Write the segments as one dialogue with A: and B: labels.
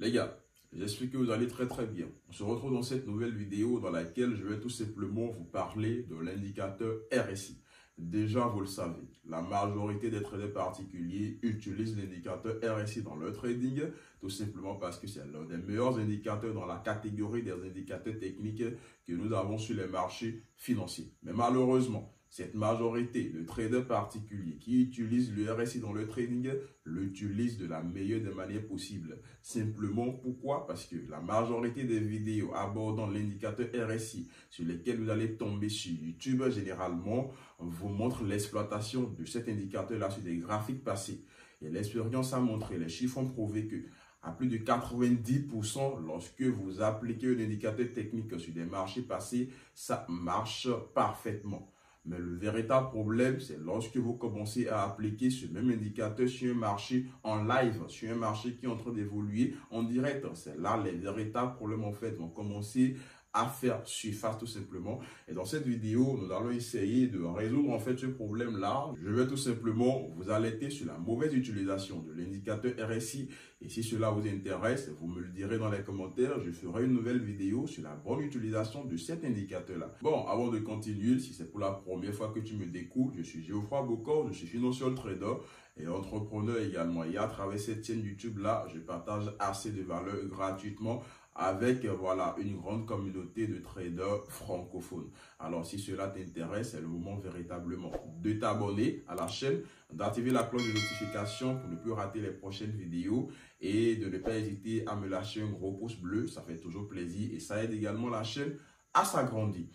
A: Les gars, j'espère que vous allez très bien. On se retrouve dans cette nouvelle vidéo dans laquelle je vais tout simplement vous parler de l'indicateur RSI. Déjà, vous le savez, la majorité des traders particuliers utilisent l'indicateur RSI dans leur trading, tout simplement parce que c'est l'un des meilleurs indicateurs dans la catégorie des indicateurs techniques que nous avons sur les marchés financiers. Mais malheureusement, cette majorité de traders particuliers qui utilisent le RSI dans le trading l'utilisent de la meilleure des manières possibles. Simplement, pourquoi? Parce que la majorité des vidéos abordant l'indicateur RSI sur lesquelles vous allez tomber sur YouTube, généralement, vous montrent l'exploitation de cet indicateur-là sur des graphiques passés. Et l'expérience a montré, les chiffres ont prouvé que à plus de 90%, lorsque vous appliquez un indicateur technique sur des marchés passés, ça marche parfaitement. Mais le véritable problème, c'est lorsque vous commencez à appliquer ce même indicateur sur un marché en live, sur un marché qui est en train d'évoluer en direct. C'est là les véritables problèmes en fait vont commencer à faire surface tout simplement. Et dans cette vidéo, nous allons essayer de résoudre en fait ce problème-là. Je vais tout simplement vous alerter sur la mauvaise utilisation de l'indicateur RSI. Et si cela vous intéresse, vous me le direz dans les commentaires. Je ferai une nouvelle vidéo sur la bonne utilisation de cet indicateur-là. Bon, avant de continuer, si c'est pour la première fois que tu me découvres, je suis Geoffroy Bokor, je suis financial trader et entrepreneur également. Et à travers cette chaîne YouTube-là, je partage assez de valeur gratuitement avec voilà une grande communauté de traders francophones. Alors si cela t'intéresse, c'est le moment véritablement de t'abonner à la chaîne, d'activer la cloche de notification pour ne plus rater les prochaines vidéos et de ne pas hésiter à me lâcher un gros pouce bleu, ça fait toujours plaisir et ça aide également la chaîne à s'agrandir.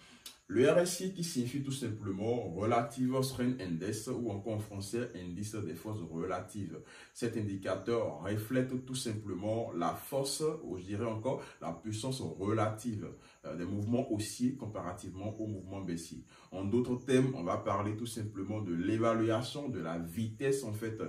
A: Le RSI qui signifie tout simplement Relative Strength Index ou encore en français indice des forces relatives. Cet indicateur reflète tout simplement la force, ou je dirais encore la puissance relative des mouvements haussiers comparativement aux mouvements baissiers. En d'autres termes, on va parler tout simplement de l'évaluation de la vitesse en fait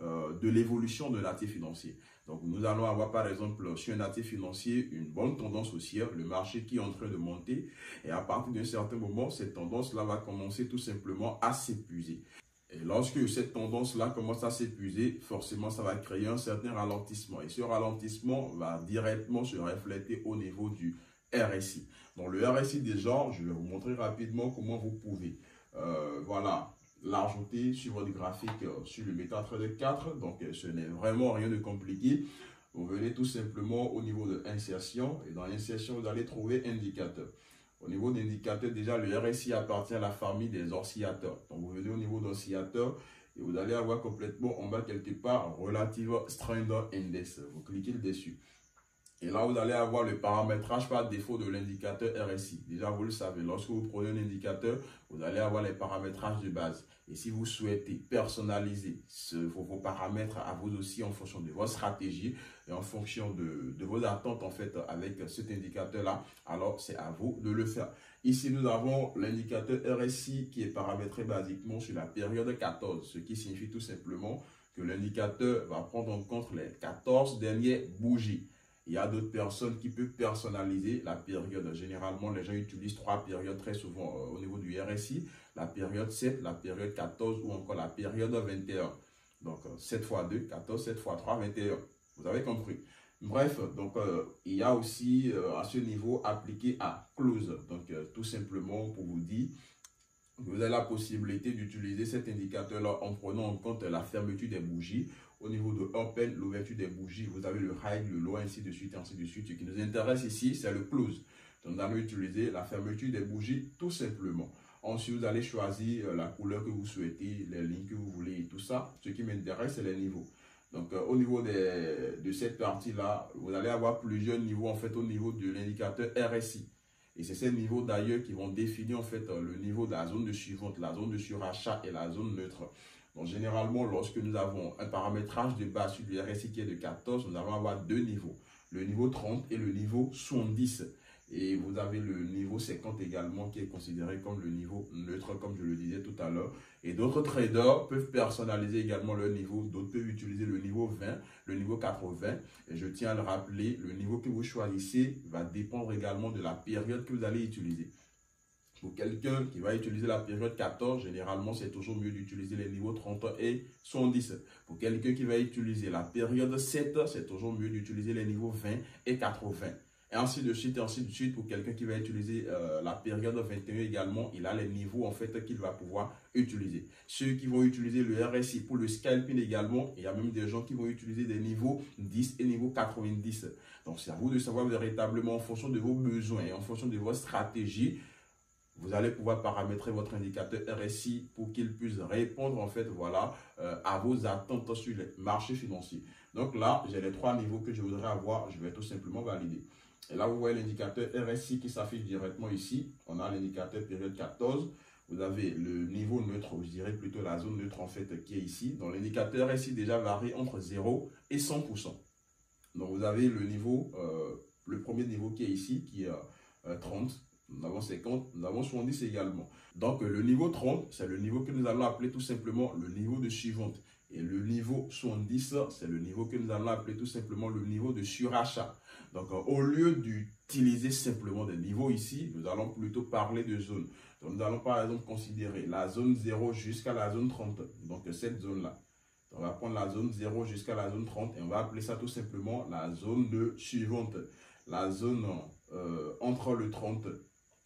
A: de l'évolution de l'actif financier. Donc, nous allons avoir par exemple sur un actif financier une bonne tendance haussière, le marché qui est en train de monter et à partir d'un certain moment, cette tendance-là va commencer tout simplement à s'épuiser. Et lorsque cette tendance-là commence à s'épuiser, forcément, ça va créer un certain ralentissement. Et ce ralentissement va directement se refléter au niveau du RSI. Dans le RSI déjà, je vais vous montrer rapidement comment vous pouvez, voilà, l'ajouter sur votre graphique sur le MetaTrader 4. Donc, ce n'est vraiment rien de compliqué. Vous venez tout simplement au niveau de insertion et dans l'insertion, vous allez trouver indicateur. Au niveau d'indicateur, déjà, le RSI appartient à la famille des oscillateurs. Donc, vous venez au niveau d'oscillateur et vous allez avoir complètement en bas quelque part Relative Strength Index. Vous cliquez dessus. Et là, vous allez avoir le paramétrage par défaut de l'indicateur RSI. Déjà, vous le savez, lorsque vous prenez un indicateur, vous allez avoir les paramétrages de base. Et si vous souhaitez personnaliser vos paramètres à vous aussi en fonction de votre stratégie et en fonction de vos attentes en fait avec cet indicateur-là, alors c'est à vous de le faire. Ici, nous avons l'indicateur RSI qui est paramétré basiquement sur la période 14, ce qui signifie tout simplement que l'indicateur va prendre en compte les 14 dernières bougies. Il y a d'autres personnes qui peuvent personnaliser la période. Généralement, les gens utilisent 3 périodes très souvent au niveau du RSI. La période 7, la période 14 ou encore la période 21. Donc, 7 x 2, 14, 7 x 3, 21. Vous avez compris. Bref, donc il y a aussi à ce niveau appliqué à close. Donc, tout simplement pour vous dire, vous avez la possibilité d'utiliser cet indicateur-là en prenant en compte la fermeture des bougies. Au niveau de open, l'ouverture des bougies, vous avez le high, le low, ainsi de suite, ainsi de suite. Ce qui nous intéresse ici, c'est le close. Donc, nous allons utiliser la fermeture des bougies tout simplement. Ensuite, vous allez choisir la couleur que vous souhaitez, les lignes que vous voulez et tout ça. Ce qui m'intéresse, c'est les niveaux. Donc, au niveau de cette partie-là, vous allez avoir plusieurs niveaux en fait au niveau de l'indicateur RSI. Et c'est ces niveaux d'ailleurs qui vont définir en fait le niveau de la zone de suivante, la zone de surachat et la zone neutre. Donc généralement, lorsque nous avons un paramétrage de base sur le RSI qui est de 14, nous allons avoir deux niveaux, le niveau 30 et le niveau 70. Et vous avez le niveau 50 également qui est considéré comme le niveau neutre, comme je le disais tout à l'heure. Et d'autres traders peuvent personnaliser également leur niveau. D'autres peuvent utiliser le niveau 20, le niveau 80. Et je tiens à le rappeler, le niveau que vous choisissez va dépendre également de la période que vous allez utiliser. Pour quelqu'un qui va utiliser la période 14, généralement, c'est toujours mieux d'utiliser les niveaux 30 et 70. Pour quelqu'un qui va utiliser la période 7, c'est toujours mieux d'utiliser les niveaux 20 et 80. Et ainsi de suite, et ainsi de suite. Pour quelqu'un qui va utiliser la période 21 également, il a les niveaux en fait qu'il va pouvoir utiliser. Ceux qui vont utiliser le RSI pour le scalping également, il y a même des gens qui vont utiliser des niveaux 10 et niveau 90. Donc c'est à vous de savoir véritablement en fonction de vos besoins et en fonction de votre stratégie, vous allez pouvoir paramétrer votre indicateur RSI pour qu'il puisse répondre en fait voilà à vos attentes sur les marchés financiers. Donc là, j'ai les 3 niveaux que je voudrais avoir, je vais tout simplement valider. Et là, vous voyez l'indicateur RSI qui s'affiche directement ici. On a l'indicateur période 14. Vous avez le niveau neutre, je dirais plutôt la zone neutre en fait qui est ici. Donc l'indicateur RSI déjà varie entre 0 et 100%. Donc vous avez le niveau, le premier niveau qui est ici, qui est 30. Nous avons 50, nous avons 70 également. Donc le niveau 30, c'est le niveau que nous allons appeler tout simplement le niveau de suivante. Et le niveau 70, c'est le niveau que nous allons appeler tout simplement le niveau de surachat. Donc au lieu d'utiliser simplement des niveaux ici, nous allons plutôt parler de zones. Donc nous allons par exemple considérer la zone 0 jusqu'à la zone 30. Donc cette zone-là. On va prendre la zone 0 jusqu'à la zone 30 et on va appeler ça tout simplement la zone de suivante. La zone entre le 30.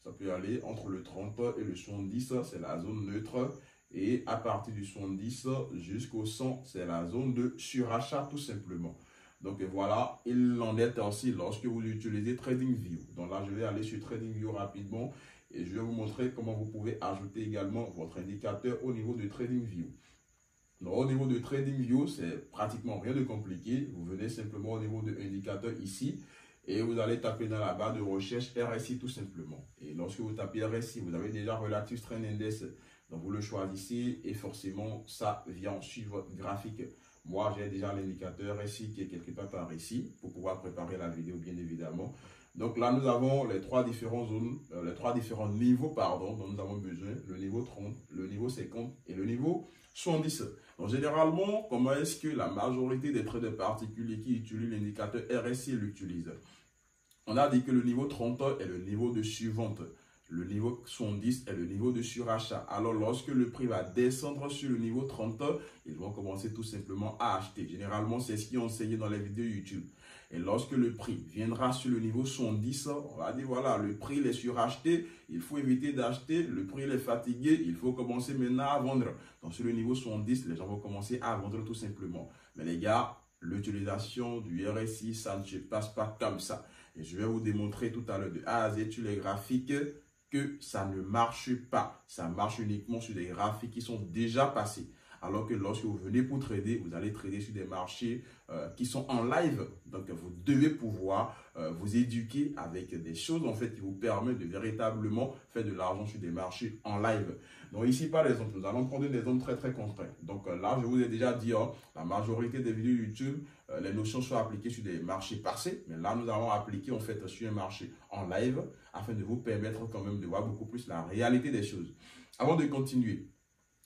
A: Ça peut aller entre le 30 et le 70, c'est la zone neutre. Et à partir du 70 jusqu'au 100, c'est la zone de surachat tout simplement. Donc voilà, il en est ainsi lorsque vous utilisez TradingView. Donc là, je vais aller sur TradingView rapidement et je vais vous montrer comment vous pouvez ajouter également votre indicateur au niveau de TradingView. Donc au niveau de TradingView, c'est pratiquement rien de compliqué. Vous venez simplement au niveau de l'indicateur ici. Et vous allez taper dans la barre de recherche RSI tout simplement. Et lorsque vous tapez RSI, vous avez déjà Relative Strength Index. Donc vous le choisissez et forcément ça vient suivre votre graphique. Moi j'ai déjà l'indicateur RSI qui est quelque part par ici pour pouvoir préparer la vidéo bien évidemment. Donc là nous avons les 3 différentes zones, les 3 différents niveaux pardon dont nous avons besoin. Le niveau 30, le niveau 50 et le niveau 70. Donc généralement, comment est-ce que la majorité des traders particuliers qui utilisent l'indicateur RSI l'utilisent? On a dit que le niveau 30 est le niveau de suivante. Le niveau 70 est le niveau de surachat. Alors, lorsque le prix va descendre sur le niveau 30, ils vont commencer tout simplement à acheter. Généralement, c'est ce qui est enseigné dans les vidéos YouTube. Et lorsque le prix viendra sur le niveau 70, on va dire, voilà, le prix est suracheté, il faut éviter d'acheter. Le prix est fatigué, il faut commencer maintenant à vendre. Donc, sur le niveau 70, les gens vont commencer à vendre tout simplement. Mais les gars, l'utilisation du RSI, ça ne se passe pas comme ça. Et je vais vous démontrer tout à l'heure de A à Z sur les graphiques que ça ne marche pas. Ça marche uniquement sur des graphiques qui sont déjà passés. Alors que lorsque vous venez pour trader, vous allez trader sur des marchés qui sont en live. Donc, vous devez pouvoir vous éduquer avec des choses en fait qui vous permettent de véritablement faire de l'argent sur des marchés en live. Donc ici, par exemple, nous allons prendre des zones très concrètes. Donc là, je vous ai déjà dit, la majorité des vidéos YouTube, les notions sont appliquées sur des marchés passés. Mais là, nous allons appliquer en fait sur un marché en live afin de vous permettre quand même de voir beaucoup plus la réalité des choses. Avant de continuer,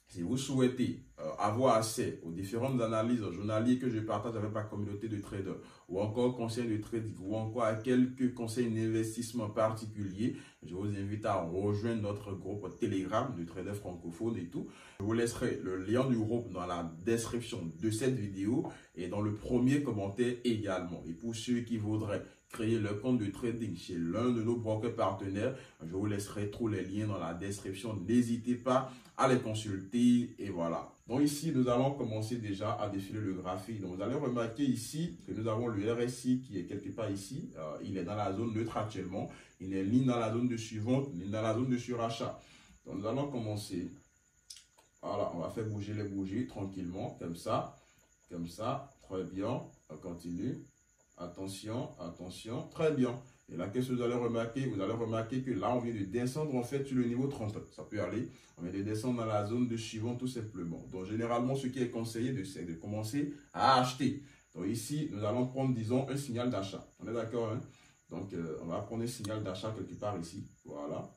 A: si vous souhaitez avoir accès aux différentes analyses journalières que je partage avec ma communauté de traders, ou encore conseils de trading, ou encore à quelques conseils d'investissement particuliers, je vous invite à rejoindre notre groupe Telegram de traders francophones et tout. Je vous laisserai le lien du groupe dans la description de cette vidéo et dans le premier commentaire également. Et pour ceux qui voudraient créer leur compte de trading chez l'un de nos brokers partenaires, je vous laisserai tous les liens dans la description. N'hésitez pas à les consulter et voilà. Donc ici, nous allons commencer déjà à défiler le graphique. Donc vous allez remarquer ici que nous avons le RSI qui est quelque part ici. Il est dans la zone neutre actuellement. Il n'est ni dans la zone de suivante, ni dans la zone de surachat. Donc nous allons commencer. Voilà, on va faire bouger les bougies tranquillement, comme ça, très bien. On continue. Attention, attention, très bien. Et là, qu'est-ce que vous allez remarquer? Vous allez remarquer que là, on vient de descendre en fait sur le niveau 30. Ça peut aller. On vient de descendre dans la zone de suivant tout simplement. Donc, généralement, ce qui est conseillé, c'est de commencer à acheter. Donc, ici, nous allons prendre, disons, un signal d'achat. On est d'accord, hein? Donc, on va prendre un signal d'achat quelque part ici. Voilà.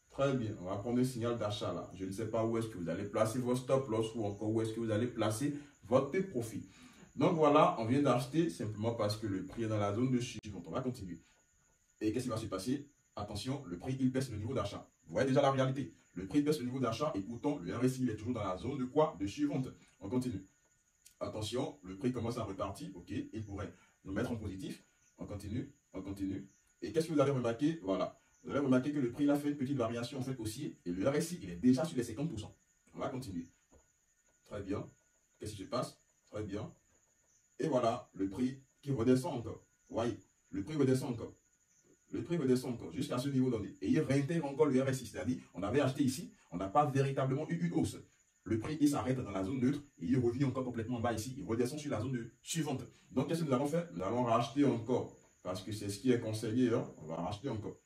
A: Très bien. On va prendre un signal d'achat là. Je ne sais pas où est-ce que vous allez placer votre stop loss ou encore où est-ce que vous allez placer votre profit. Donc voilà, on vient d'acheter simplement parce que le prix est dans la zone de suivante. On va continuer. Et qu'est-ce qui va se passer? attention, le prix, il baisse le niveau d'achat. Vous voyez déjà la réalité. Le prix baisse le niveau d'achat et pourtant, le RSI, il est toujours dans la zone de quoi? De suivante. On continue. Attention, le prix commence à repartir. Ok, il pourrait nous mettre en positif. On continue, on continue. Et qu'est-ce que vous allez remarquer? Voilà. Vous allez remarquer que le prix, il a fait une petite variation, en fait, haussier. Et le RSI, il est déjà sur les 50%. On va continuer. Très bien. Qu'est-ce qui se passe? Très bien. Et voilà, le prix qui redescend encore. Vous voyez, le prix redescend encore. Le prix redescend encore jusqu'à ce niveau donné. Et il réintègre encore le RSI. C'est-à-dire, on avait acheté ici, on n'a pas véritablement eu une hausse. Le prix, il s'arrête dans la zone neutre et il revient encore complètement en bas ici. Il redescend sur la zone suivante. Donc, qu'est-ce que nous allons faire? Nous allons racheter encore. Parce que c'est ce qui est conseillé. Hein. On va racheter encore.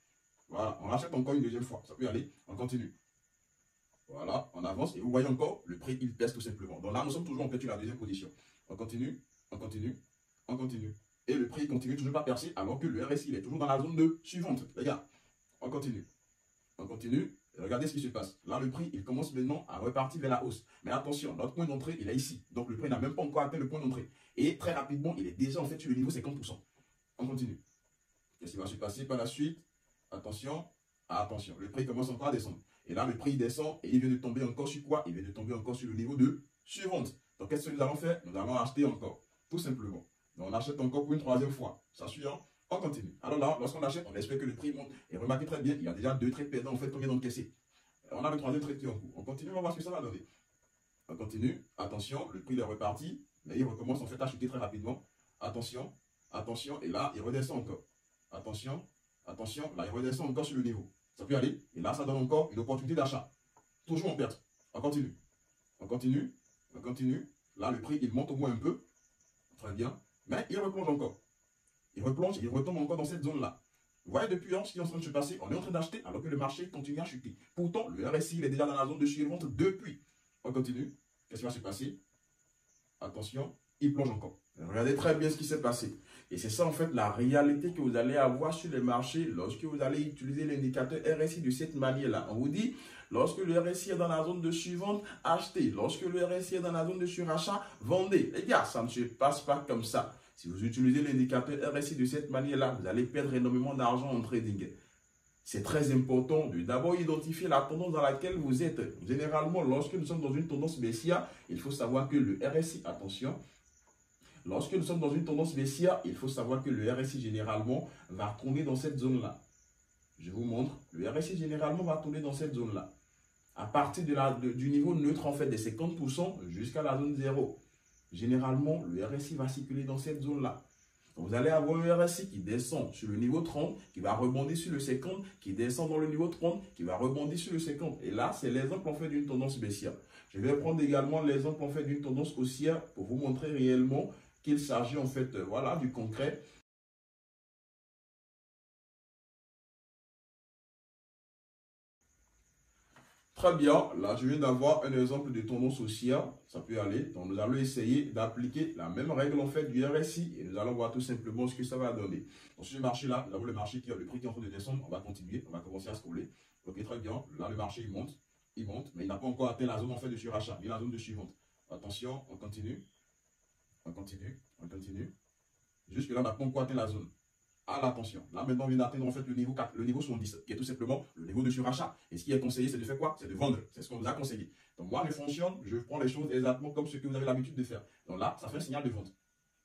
A: Voilà, on rachète encore une deuxième fois. Ça peut y aller. On continue. Voilà, on avance. Et vous voyez encore, le prix, il baisse tout simplement. Donc là, nous sommes toujours en fait sur la deuxième position. On continue, on continue, on continue. Et le prix continue toujours pas percer alors que le RSI il est toujours dans la zone de suivante. Les gars, on continue. On continue. Et regardez ce qui se passe. Là, le prix, il commence maintenant à repartir vers la hausse. Mais attention, notre point d'entrée, il est ici. Donc, le prix n'a même pas encore atteint le point d'entrée. Et très rapidement, il est déjà en fait sur le niveau 50%. On continue. Qu'est-ce qui va se passer par la suite? Attention, attention. Le prix commence encore à descendre. Et là, le prix descend et il vient de tomber encore sur quoi? Il vient de tomber encore sur le niveau de suivante. Donc, qu'est-ce que nous allons faire? Nous allons acheter encore. Tout simplement. Donc, on achète encore pour une troisième fois. Ça suit, hein? On continue. Alors là, lorsqu'on achète, on espère que le prix monte. Et remarquez très bien, il y a déjà deux traits perdants en fait qu'on vient d'encaisser. On a le troisième trait qui est en cours. On continue, on va voir ce que ça va donner. On continue. Attention, le prix est reparti. Mais il recommence en fait à chuter très rapidement. Attention, attention. Et là, il redescend encore. Attention, attention. Là, il redescend encore sur le niveau. Ça peut aller. Et là, ça donne encore une opportunité d'achat. Toujours en perte. On continue. On continue. On continue. Là, le prix, il monte au moins un peu. Très bien. Mais il replonge encore. Il replonge, il retombe encore dans cette zone-là. Vous voyez depuis ce qui est en train de se passer, on est en train d'acheter alors que le marché continue à chuter. Pourtant, le RSI il est déjà dans la zone de suivante depuis. On continue. Qu'est-ce qui va se passer? Attention, il plonge encore. Regardez très bien ce qui s'est passé. Et c'est ça en fait la réalité que vous allez avoir sur les marchés lorsque vous allez utiliser l'indicateur RSI de cette manière-là. On vous dit, lorsque le RSI est dans la zone de suivante, achetez. Lorsque le RSI est dans la zone de surachat, vendez. Les gars, ça ne se passe pas comme ça. Si vous utilisez l'indicateur RSI de cette manière-là, vous allez perdre énormément d'argent en trading. C'est très important de d'abord identifier la tendance dans laquelle vous êtes. Généralement, lorsque nous sommes dans une tendance baissière, il faut savoir que le RSI, attention, lorsque nous sommes dans une tendance baissière, il faut savoir que le RSI généralement va tourner dans cette zone-là. Je vous montre, le RSI généralement va tourner dans cette zone-là. À partir du niveau neutre en fait des 50% jusqu'à la zone 0. Généralement, le RSI va circuler dans cette zone-là. Vous allez avoir un RSI qui descend sur le niveau 30, qui va rebondir sur le 50, qui descend dans le niveau 30, qui va rebondir sur le 50. Et là, c'est l'exemple en fait d'une tendance baissière. Je vais prendre également l'exemple en fait d'une tendance haussière pour vous montrer réellement qu'il s'agit en fait voilà, du concret. Très bien, là je viens d'avoir un exemple de tendance haussière, ça peut aller. Donc nous allons essayer d'appliquer la même règle en fait du RSI et nous allons voir tout simplement ce que ça va donner. Donc sur ce marché-là, nous avons le marché qui a le prix qui est en train de descendre, on va continuer, on va commencer à scroller. Ok, très bien, là le marché il monte, mais il n'a pas encore atteint la zone en fait de surachat, mais la zone de suivante. Attention, on continue, on continue, on continue. Jusque là on n'a pas encore atteint la zone. À l'attention. Là, maintenant, on vient d'atteindre en fait le niveau 4, le niveau 70, qui est tout simplement le niveau de surachat. Et ce qui est conseillé, c'est de faire quoi? C'est de vendre. C'est ce qu'on nous a conseillé. Donc, moi, je fonctionne, je prends les choses exactement comme ce que vous avez l'habitude de faire. Donc là, ça fait un signal de vente.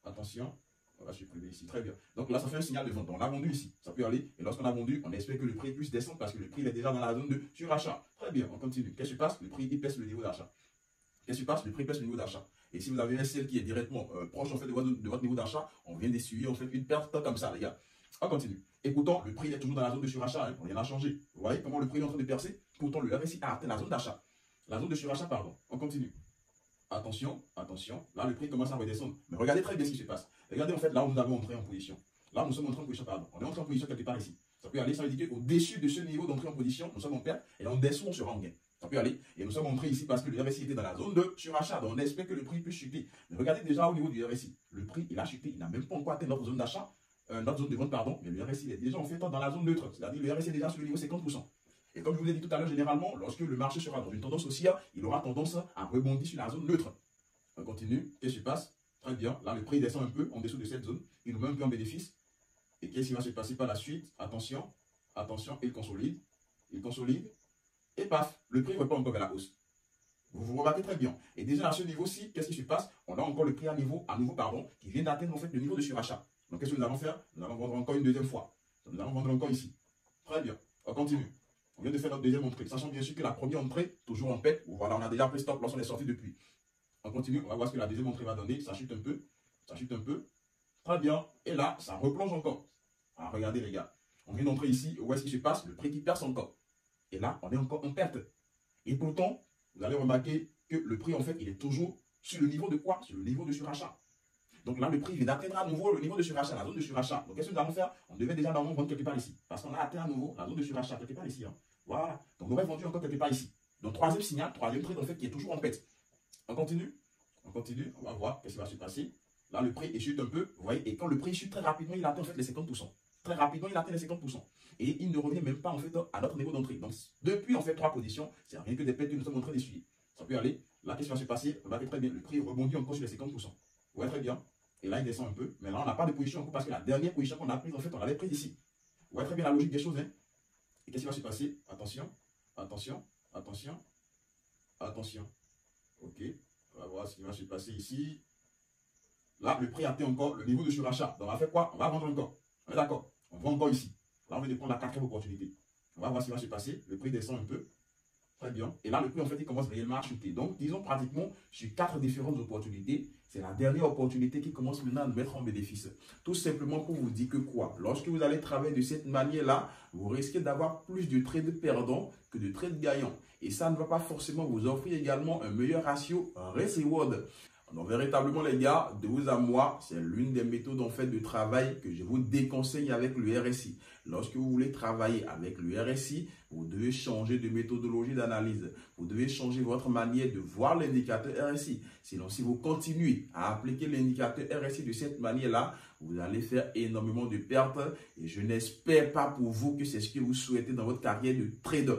A: Attention, on va supprimer ici. Très bien. Donc là, ça fait un signal de vente. Donc, on a vendu ici. Ça peut aller. Et lorsqu'on a vendu, on espère que le prix puisse descendre parce que le prix est déjà dans la zone de surachat. Très bien, on continue. Qu'est-ce qui se passe? Le prix, il pèse le niveau d'achat. Qu'est-ce qui se passe? Le prix pèse le niveau d'achat. Et si vous avez un ciel qui est directement proche en fait, de votre niveau d'achat, on vient d'essuyer en fait une perte comme ça, les gars. On continue. Et pourtant, le prix est toujours dans la zone de surachat. Hein. Rien n'a changé. Vous voyez comment le prix est en train de percer? Pourtant, le RSI a atteint la zone d'achat. La zone de surachat, pardon. On continue. Attention, attention. Là, le prix commence à redescendre. Mais regardez très bien ce qui se passe. Regardez en fait là où nous avons entré en position. Là, nous sommes entrés en position, pardon. On est entré en position quelque part ici. Ça peut aller, ça veut dire qu'au-dessus de ce niveau d'entrée en position, nous sommes en perte. Et en dessous, on sera en gain. Ça peut aller. Et nous sommes entrés ici parce que le RSI était dans la zone de surachat. Donc, on espère que le prix puisse chuter. Mais regardez déjà au niveau du RSI. Le prix, il a chuté. Il n'a même pas encore atteint notre zone d'achat. Notre zone de vente, pardon, mais le RSI est déjà en fait dans la zone neutre, c'est-à-dire le RSI est déjà sur le niveau 50%. Et comme je vous l'ai dit tout à l'heure, généralement, lorsque le marché sera dans une tendance haussière, il aura tendance à rebondir sur la zone neutre. On continue, qu'est-ce qui se passe? Très bien, là le prix descend un peu en dessous de cette zone, il nous met un peu en bénéfice. Et qu'est-ce qui va se passer par la suite? Attention, Attention, il consolide, et paf, le prix repart encore vers la hausse. Vous remarquez très bien. Et déjà à ce niveau-ci, qu'est-ce qui se passe? On a encore le prix à nouveau, qui vient d'atteindre en fait le niveau de surachat. Donc qu'est-ce que nous allons faire? Nous allons vendre encore une deuxième fois. Nous allons vendre encore ici. Très bien. On continue. On vient de faire notre deuxième entrée. Sachant bien sûr que la première entrée, toujours en paix. Voilà, on a déjà pris stop lorsqu'on est sorti depuis. On continue. On va voir ce que la deuxième entrée va donner. Ça chute un peu. Ça chute un peu. Très bien. Et là, ça replonge encore. Ah, regardez les gars. On vient d'entrer ici. Où est-ce qu'il se passe? Le prix qui perce encore. Et là, on est encore en perte. Et pourtant, vous allez remarquer que le prix, en fait, il est toujours sur le niveau de quoi? Sur le niveau de surachat. Donc là, le prix vient d'atteindre à nouveau le niveau de surachat, la zone de surachat. Donc qu'est-ce que nous allons faire? On devait déjà normalement vendre quelque part ici. Parce qu'on a atteint à nouveau la zone de surachat, quelque part ici. Hein. Voilà. Donc on aurait vendu encore quelque part ici. Donc troisième signal, troisième trade, en fait, qui est toujours en pète. On continue. On continue. On va voir qu'est-ce qui va se passer. Là, le prix chute un peu. Vous voyez, et quand le prix chute très rapidement, il atteint en fait les 50%. Très rapidement, il atteint les 50%. Et il ne revient même pas en fait à notre niveau d'entrée. Donc depuis en fait 3 positions, c'est rien que des pertes que nous sommes en train d'essuyer. Ça peut aller. Là, qu'est-ce qui va se passer? On va très bien. Le prix rebondit encore sur les 50%. Vous voyez très bien. Et là, il descend un peu. Mais là, on n'a pas de position encore parce que la dernière position qu'on a prise, en fait, on l'avait prise ici. Vous voyez très bien la logique des choses. Hein? Et qu'est-ce qui va se passer? Attention, attention, attention, attention. Ok. On va voir ce qui va se passer ici. Là, le prix atteint encore le niveau de surachat. Donc, on va faire quoi? On va vendre encore. On est d'accord? On vend encore ici. Là, on vient de prendre la quatrième opportunité. On va voir ce qui va se passer. Le prix descend un peu. Très bien. Et là, le prix, en fait, il commence réellement à chuter. Donc, disons pratiquement sur 4 différentes opportunités, c'est la dernière opportunité qui commence maintenant à nous mettre en bénéfice. Tout simplement pour vous dire que quoi? Lorsque vous allez travailler de cette manière-là, vous risquez d'avoir plus de trades perdants que de trades gagnants. Et ça ne va pas forcément vous offrir également un meilleur ratio risk-reward. Donc, véritablement, les gars, de vous à moi, c'est l'une des méthodes en fait de travail que je vous déconseille avec le RSI. Lorsque vous voulez travailler avec le RSI, vous devez changer de méthodologie d'analyse. Vous devez changer votre manière de voir l'indicateur RSI. Sinon, si vous continuez à appliquer l'indicateur RSI de cette manière-là, vous allez faire énormément de pertes. Et je n'espère pas pour vous que c'est ce que vous souhaitez dans votre carrière de trader.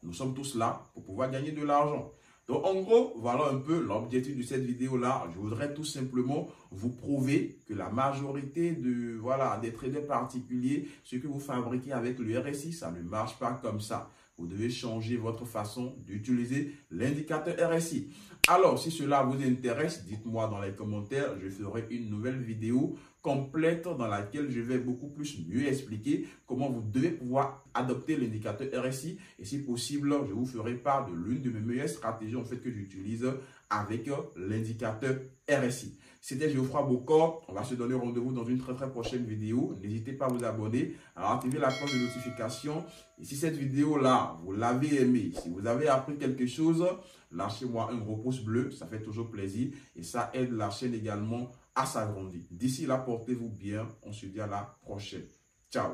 A: Nous sommes tous là pour pouvoir gagner de l'argent. Donc, en gros, voilà un peu l'objectif de cette vidéo-là. Je voudrais tout simplement vous prouver que la majorité des traders particuliers, ce que vous fabriquez avec le RSI, ça ne marche pas comme ça. Vous devez changer votre façon d'utiliser l'indicateur RSI. Alors, si cela vous intéresse, dites-moi dans les commentaires. Je ferai une nouvelle vidéo complète dans laquelle je vais beaucoup plus mieux expliquer comment vous devez pouvoir adopter l'indicateur RSI. Et si possible, je vous ferai part de l'une de mes meilleures stratégies en fait que j'utilise avec l'indicateur RSI. C'était Geoffroy Bocor. On va se donner rendez-vous dans une très prochaine vidéo. N'hésitez pas à vous abonner, à activer la cloche de notification. Et si cette vidéo-là, vous l'avez aimée, si vous avez appris quelque chose, lâchez-moi un gros pouce bleu. Ça fait toujours plaisir et ça aide la chaîne également à s'agrandir. D'ici là, portez-vous bien. On se dit à la prochaine. Ciao.